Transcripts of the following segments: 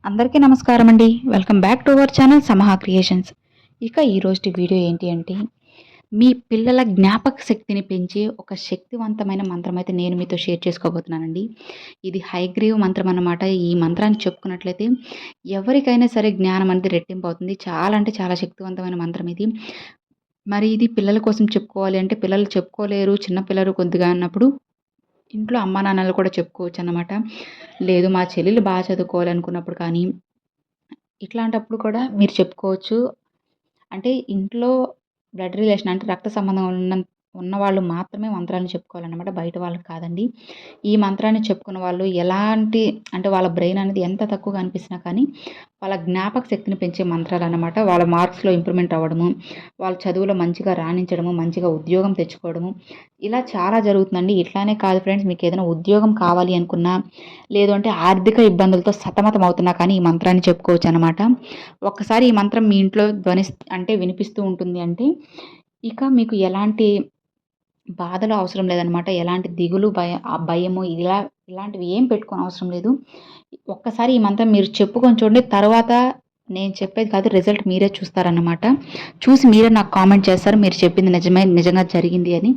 అందరికీ నమస్కారం అండి. Welcome back to our channel Samaha creations. ఇక ఈరోజు వీడియో ఏంటి అంటే, మీ పిల్లల జ్ఞాపక శక్తిని పెంచే ఒక శక్తివంతమైన మంత్రం అయితే నేను మీతో షేర్ చేసుకోబోతున్నానండి. ఇది హయగ్రీవ మంత్రం అన్నమాట. ఈ మంత్రాన్ని చెప్పుకున్నట్లయితే ఎవరికైనా సరే జ్ఞానం అనేది రెట్టింపు అవుతుంది. చాలా అంటే చాలా శక్తివంతమైన మంత్రం ఇది. మరి ఇది పిల్లల కోసం చెప్పుకోవాలి అంటే పిల్లలు చెప్పుకోలేరు. చిన్న పిల్లలు కొద్దిగా అన్నప్పుడు ఇంట్లో అమ్మానాన్నలు కూడా చెప్పుకోవచ్చన్నమాట. లేదు మా చెల్లెలు చదువుకోవాలనుకున్నప్పుడు కానీ, ఇట్లాంటప్పుడు కూడా మీరు చెప్పుకోవచ్చు. అంటే ఇంట్లో బ్లడ్ రిలేషన్ అంటే రక్త సంబంధం ఉన్నవాళ్ళు మాత్రమే మంత్రాన్ని చెప్పుకోవాలన్నమాట. బయట వాళ్ళకి కాదండి. ఈ మంత్రాన్ని చెప్పుకున్న వాళ్ళు ఎలాంటి అంటే వాళ్ళ బ్రెయిన్ అనేది ఎంత తక్కువగా అనిపించినా కానీ, వాళ్ళ జ్ఞాపక శక్తిని పెంచే మంత్రాలన్నమాట. వాళ్ళ మార్క్స్‌లో ఇంప్రూవ్‌మెంట్ అవ్వడము, వాళ్ళ చదువులో మంచిగా రాణించడము, మంచిగా ఉద్యోగం తెచ్చుకోవడము, ఇలా చాలా జరుగుతుందండి. ఇట్లానే కాదు ఫ్రెండ్స్, మీకేదైనా ఉద్యోగం కావాలి అనుకున్నా, లేదు అంటే ఆర్థిక ఇబ్బందులతో సతమతం అవుతున్నా కానీ ఈ మంత్రాన్ని చెప్పుకోవచ్చనమాట. ఒక్కసారి ఈ మంత్రం మీ ఇంట్లో అంటే వినిపిస్తూ ఉంటుంది అంటే, ఇక మీకు ఎలాంటి బాధలు అవసరం లేదనమాట. ఎలాంటి దిగులు, భయము ఇలాంటివి ఏం పెట్టుకోనవసరం లేదు. ఒక్కసారి ఈ మంత్రం మీరు చెప్పుకొని చూడండి. తర్వాత నేను చెప్పేది కాదు, రిజల్ట్ మీరే చూస్తారన్నమాట. చూసి మీరే నాకు కామెంట్ చేస్తారు మీరు చెప్పింది నిజంగా జరిగింది అని.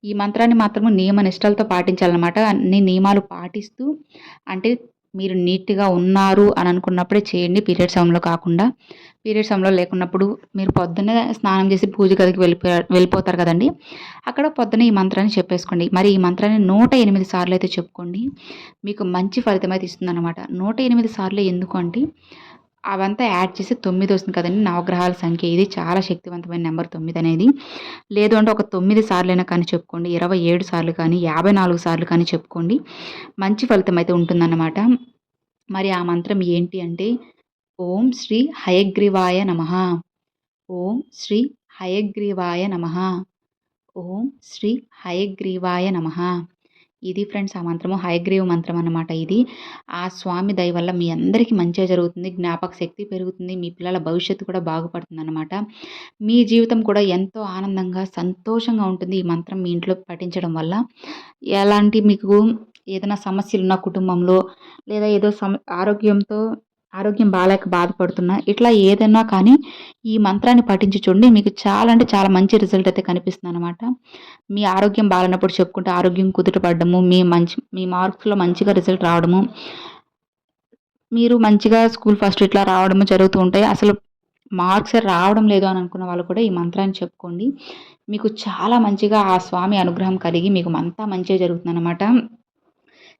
ఈ మంత్రాన్ని మాత్రము నియమ నిష్టలతో పాటించాలన్నమాట. అన్ని నియమాలు పాటిస్తూ అంటే మీరు నీట్‌గా ఉన్నారు అని అనుకున్నప్పుడే చేయండి. పీరియడ్స్ సమయంలో కాకుండా. పీరియడ్స్ సమయంలో లేకున్నప్పుడు మీరు పొద్దున్నే స్నానం చేసి పూజ గదికి వెళ్ళిపోతారు కదండీ! అక్కడ పొద్దున్నే ఈ మంత్రాన్ని చెప్పేసుకోండి. మరి ఈ మంత్రాన్ని 108 సార్లు అయితే చెప్పుకోండి. మీకు మంచి ఫలితం అయితే ఇస్తుందన్నమాట. 108 సార్లే ఎందుకు అంటే, అవంతా యాడ్ చేసి 9 వస్తుంది కదండీ! నవగ్రహాల సంఖ్య ఇది. చాలా శక్తివంతమైన నెంబర్ 9 అనేది. లేదు అంటే ఒక 9 సార్లైనా కానీ చెప్పుకోండి. 27 సార్లు కానీ, 54 సార్లు కానీ చెప్పుకోండి. మంచి ఫలితం అయితే ఉంటుందన్నమాట. మరి ఆ మంత్రం ఏంటి అంటే, ఓం శ్రీ హయగ్రీవాయ నమః. ఓం శ్రీ హయగ్రీవాయ నమః. ఓం శ్రీ హయగ్రీవాయ నమః. ఇది ఫ్రెండ్స్ ఆ మంత్రము. హయగ్రీవ మంత్రం అన్నమాట ఇది. ఆ స్వామి దయ వల్ల మీ అందరికీ మంచే జరుగుతుంది. జ్ఞాపక శక్తి పెరుగుతుంది. మీ పిల్లల భవిష్యత్తు కూడా బాగుపడుతుందన్నమాట. మీ జీవితం కూడా ఎంతో ఆనందంగా, సంతోషంగా ఉంటుంది ఈ మంత్రం మీ ఇంట్లో పఠించడం వల్ల. ఎలాంటి మీకు ఏదైనా సమస్యలున్న కుటుంబంలో, లేదా ఏదో ఆరోగ్యం బాలేక బాధపడుతున్నా, ఇట్లా ఏదైనా కానీ ఈ మంత్రాన్ని పఠించి చూడండి. మీకు చాలా అంటే చాలా మంచి రిజల్ట్ అయితే కనిపిస్తుందన్నమాట. మీ ఆరోగ్యం బాలేనప్పుడు చెప్పుకుంటే ఆరోగ్యం కుదుట పడ్డము, మీ మార్క్స్‌లో మంచిగా రిజల్ట్ రావడము, మీరు మంచిగా స్కూల్ ఫస్ట్ ఇట్లా రావడము జరుగుతూ ఉంటాయి. అసలు మార్క్స్ రావడం లేదు అని అనుకున్న వాళ్ళు కూడా ఈ మంత్రాన్ని చెప్పుకోండి. మీకు చాలా మంచిగా ఆ స్వామి అనుగ్రహం కలిగి మీకు అంతా మంచే జరుగుతుందన్నమాట.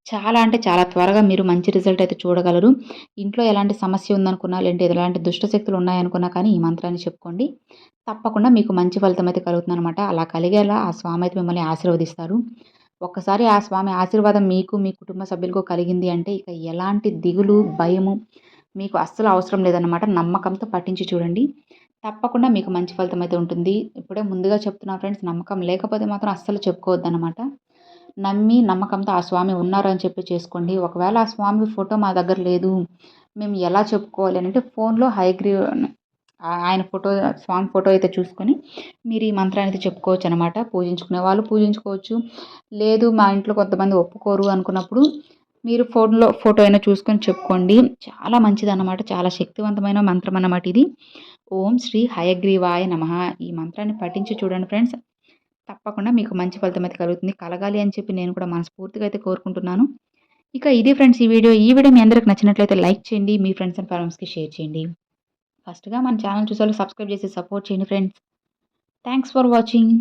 చాలా అంటే చాలా త్వరగా మీరు మంచి రిజల్ట్ అయితే చూడగలరు. ఇంట్లో ఎలాంటి సమస్య ఉందనుకున్నా, లేదంటే ఎలాంటి దుష్ట శక్తులు ఉన్నాయనుకున్నా కానీ ఈ మంత్రాన్ని చెప్పుకోండి. తప్పకుండా మీకు మంచి ఫలితం అయితే కలుగుతుందనమాట. అలా కలిగేలా ఆ స్వామి అయితే మిమ్మల్ని ఆశీర్వదిస్తారు. ఒక్కసారి ఆ స్వామి ఆశీర్వాదం మీకు, మీ కుటుంబ సభ్యులకు కలిగింది అంటే ఇక ఎలాంటి దిగులు, భయము మీకు అస్సలు అవసరం లేదన్నమాట. నమ్మకంతో పఠించి చూడండి. తప్పకుండా మీకు మంచి ఫలితం అయితే ఉంటుంది. ఇప్పుడే ముందుగా చెప్తున్నా ఫ్రెండ్స్, నమ్మకం లేకపోతే మాత్రం అస్సలు చెప్పుకోవద్దనమాట. నమ్మి నమ్మకంతో ఆ స్వామి ఉన్నారు అని చెప్పి చేసుకోండి. ఒకవేళ ఆ స్వామి ఫోటో మా దగ్గర లేదు, మేము ఎలా చెప్పుకోవాలి అనంటే ఫోన్‌లో ఆయన ఫోటో, స్వామి ఫోటో అయితే చూసుకొని మీరు ఈ మంత్రాన్ని అయితే చెప్పుకోవచ్చనమాట. పూజించుకునే వాళ్ళు పూజించుకోవచ్చు. లేదు మా ఇంట్లో కొంతమంది ఒప్పుకోరు అనుకున్నప్పుడు మీరు ఫోన్‌లో ఫోటో అయినా చూసుకొని చెప్పుకోండి. చాలా మంచిదన్నమాట. చాలా శక్తివంతమైన మంత్రం అన్నమాట ఇది. ఓం శ్రీ హయగ్రీవాయ నమః. ఈ మంత్రాన్ని పఠించి చూడండి ఫ్రెండ్స్. తప్పకుండా మీకు మంచి ఫలితం అయితే కలుగుతుంది. కలగాలి అని చెప్పి నేను కూడా మనస్ఫూర్తిగా అయితే కోరుకుంటున్నాను. ఇక ఇది ఫ్రెండ్స్ ఈ వీడియో. ఈ వీడియో మీ అందరికి నచ్చినట్లయితే లైక్ చేయండి. మీ ఫ్రెండ్స్ అండ్ ఫ్యామిలీస్‌కి షేర్ చేయండి. ఫస్ట్‌గా మన ఛానల్ చూసేవాళ్ళు సబ్స్క్రైబ్ చేసి సపోర్ట్ చేయండి ఫ్రెండ్స్. Thanks for watching.